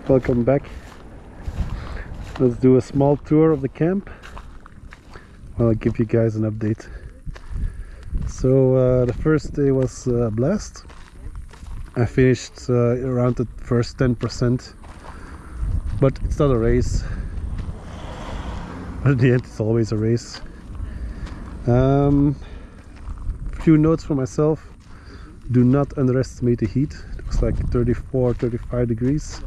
Welcome back. Let's do a small tour of the camp. I'll give you guys an update. So the first day was a blast. I finished around the first 10%, but it's not a race. But in the end it's always a race. Few notes for myself: do not underestimate the heat. It was like 34-35 degrees,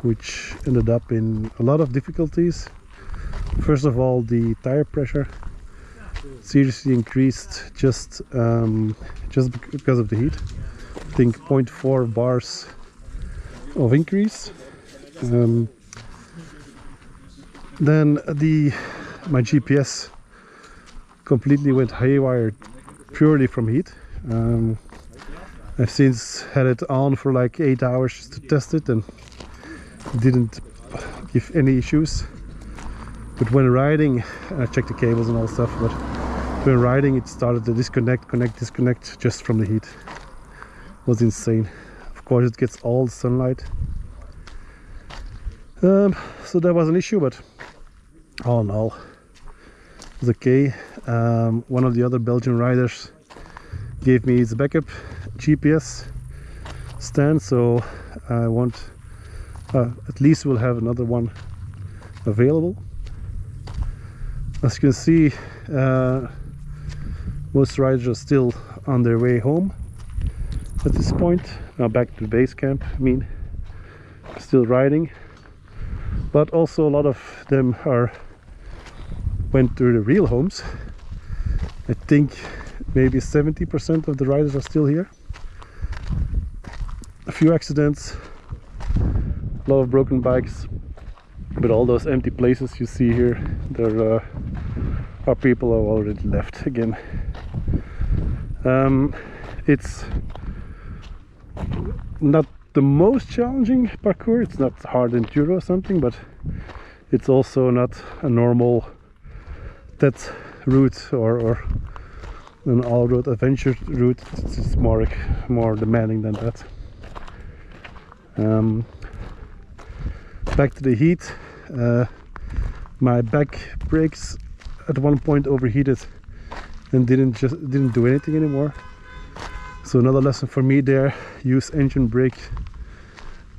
which ended up in a lot of difficulties. First of all, the tire pressure seriously increased just because of the heat. I think 0.4 bars of increase. Then my GPS completely went haywire purely from heat. I've since had it on for like 8 hours just to test it, and it didn't give any issues. But when riding, I checked the cables and all stuff, but when riding it started to disconnect just from the heat. It was insane. Of course it gets all the sunlight. So that was an issue, but all in all it was okay. One of the other Belgian riders gave me his backup GPS stand, so I want at least we'll have another one available. As you can see, most riders are still on their way home at this point. Now back to the base camp. I mean, still riding, but also a lot of them went to the real homes. I think maybe 70% of the riders are still here. A few accidents, a lot of broken bikes, but all those empty places you see here, there are people who have already left again. It's not the most challenging parkour. It's not hard enduro or something, but it's also not a normal TED route or an all-road adventure route. It's more demanding than that. Back to the heat. My back brakes at one point overheated and didn't do anything anymore. So another lesson for me there: use engine brake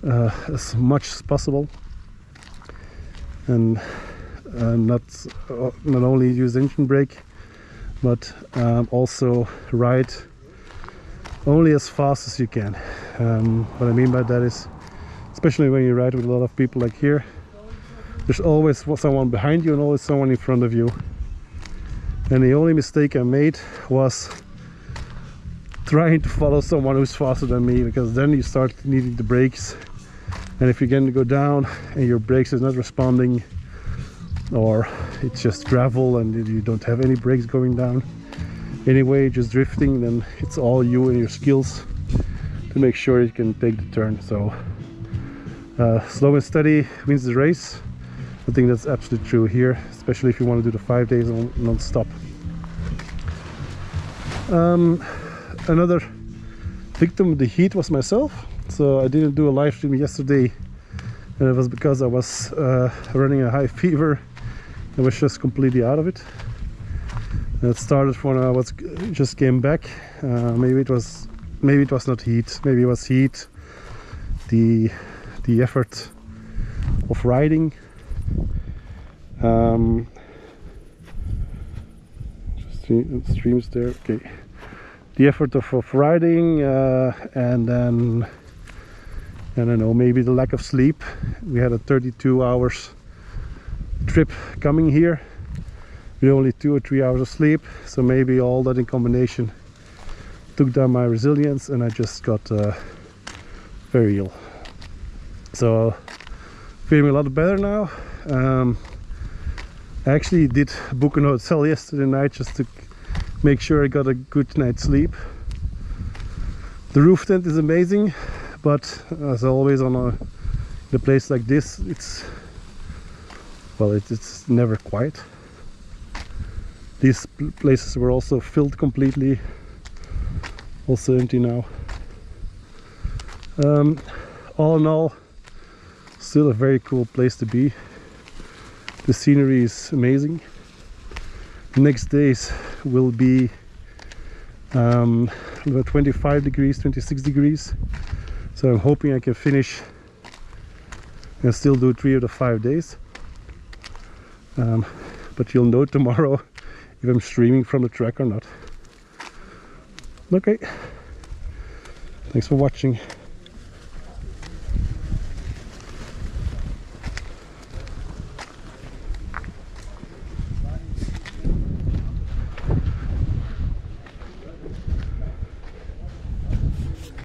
as much as possible, and not only use engine brake, but also ride only as fast as you can. What I mean by that is, especially when you ride with a lot of people like here, there's always someone behind you and always someone in front of you. And the only mistake I made was trying to follow someone who's faster than me, because then you start needing the brakes, and if you're going to go down and your brakes is not responding, or it's just gravel and you don't have any brakes going down anyway, just drifting, then it's all you and your skills to make sure you can take the turn. So slow and steady wins the race. I think that's absolutely true here, especially if you want to do the 5 days non-stop. Another victim of the heat was myself. So I didn't do a live stream yesterday, and it was because I was running a high fever. I was just completely out of it. And it started when I just came back. Maybe it was not heat. Maybe it was heat. The effort of riding. Streams there. Okay. The effort of riding, and then I don't know, maybe the lack of sleep. We had a 32 hours trip coming here with only 2 or 3 hours of sleep, so maybe all that in combination took down my resilience, and I just got very ill. So feeling a lot better now. I actually did book an hotel yesterday night just to make sure I got a good night's sleep. The roof tent is amazing, but as always on a place like this, it's never quiet. These places were also filled completely, also empty now. all in all, still a very cool place to be. The scenery is amazing. The next days will be about 25 degrees, 26 degrees. So I'm hoping I can finish and still do 3 of the 5 days. But you'll know tomorrow if I'm streaming from the track or not. Okay, thanks for watching.